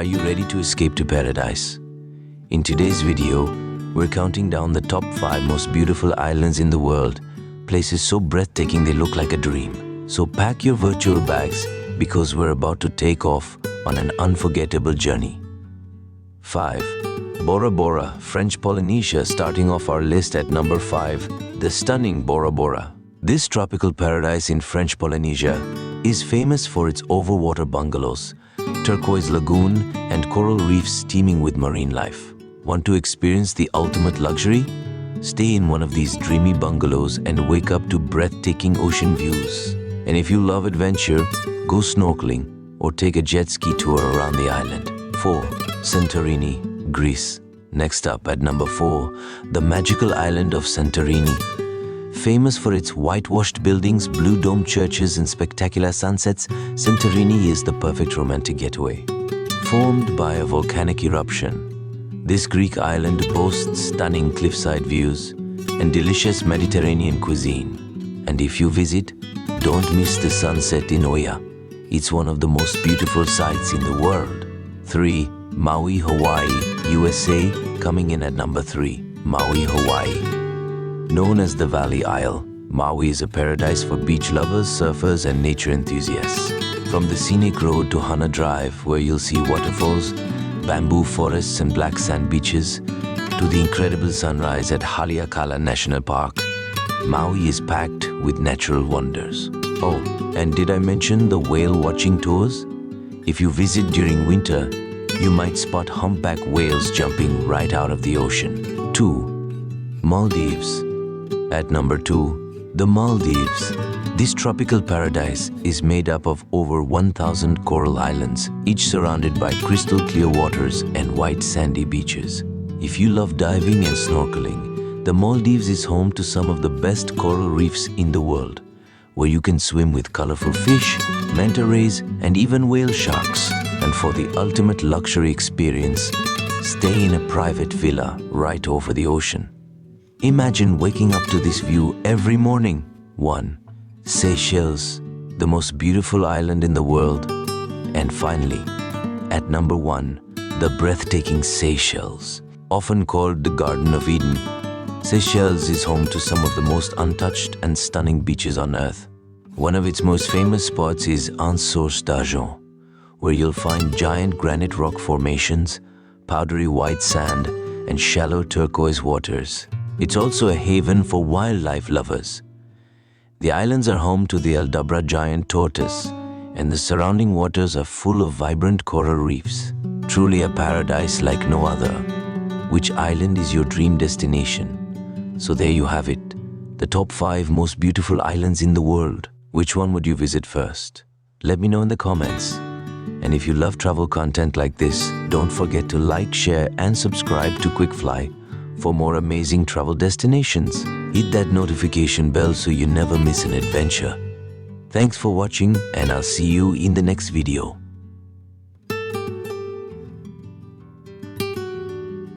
Are you ready to escape to paradise? In today's video, we're counting down the top 5 most beautiful islands in the world, places so breathtaking they look like a dream. So pack your virtual bags because we're about to take off on an unforgettable journey. 5. Bora Bora, French Polynesia, starting off our list at number 5, the stunning Bora Bora. This tropical paradise in French Polynesia is famous for its overwater bungalows, turquoise lagoon, and coral reefs teeming with marine life. Want to experience the ultimate luxury? Stay in one of these dreamy bungalows and wake up to breathtaking ocean views. And if you love adventure, go snorkeling or take a jet ski tour around the island. 4. Santorini, Greece. Next up at number 4, the magical island of Santorini. Famous for its whitewashed buildings, blue dome churches, and spectacular sunsets, Santorini is the perfect romantic getaway. Formed by a volcanic eruption, this Greek island boasts stunning cliffside views and delicious Mediterranean cuisine. And if you visit, don't miss the sunset in Oya. It's one of the most beautiful sights in the world. 3. Maui, Hawaii, USA, coming in at number 3, Maui, Hawaii. Known as the Valley Isle, Maui is a paradise for beach lovers, surfers, and nature enthusiasts. From the scenic road to Hana Drive, where you'll see waterfalls, bamboo forests, and black sand beaches, to the incredible sunrise at Haleakala National Park, Maui is packed with natural wonders. Oh, and did I mention the whale watching tours? If you visit during winter, you might spot humpback whales jumping right out of the ocean. 2. Maldives. At number 2, the Maldives. This tropical paradise is made up of over 1,000 coral islands, each surrounded by crystal clear waters and white sandy beaches. If you love diving and snorkeling, the Maldives is home to some of the best coral reefs in the world, where you can swim with colorful fish, manta rays, and even whale sharks. And for the ultimate luxury experience, stay in a private villa right over the ocean. Imagine waking up to this view every morning. 1. Seychelles, the most beautiful island in the world. And finally, at number 1, the breathtaking Seychelles. Often called the Garden of Eden, Seychelles is home to some of the most untouched and stunning beaches on earth. One of its most famous spots is untouched, where you'll find giant granite rock formations, powdery white sand, and shallow turquoise waters. It's also a haven for wildlife lovers. The islands are home to the Aldabra giant tortoise, and the surrounding waters are full of vibrant coral reefs. Truly a paradise like no other. Which island is your dream destination? So there you have it, the top 5 most beautiful islands in the world. Which one would you visit first? Let me know in the comments. And if you love travel content like this, don't forget to like, share, and subscribe to QuickFly for more amazing travel destinations. Hit that notification bell so you never miss an adventure. Thanks for watching, and I'll see you in the next video.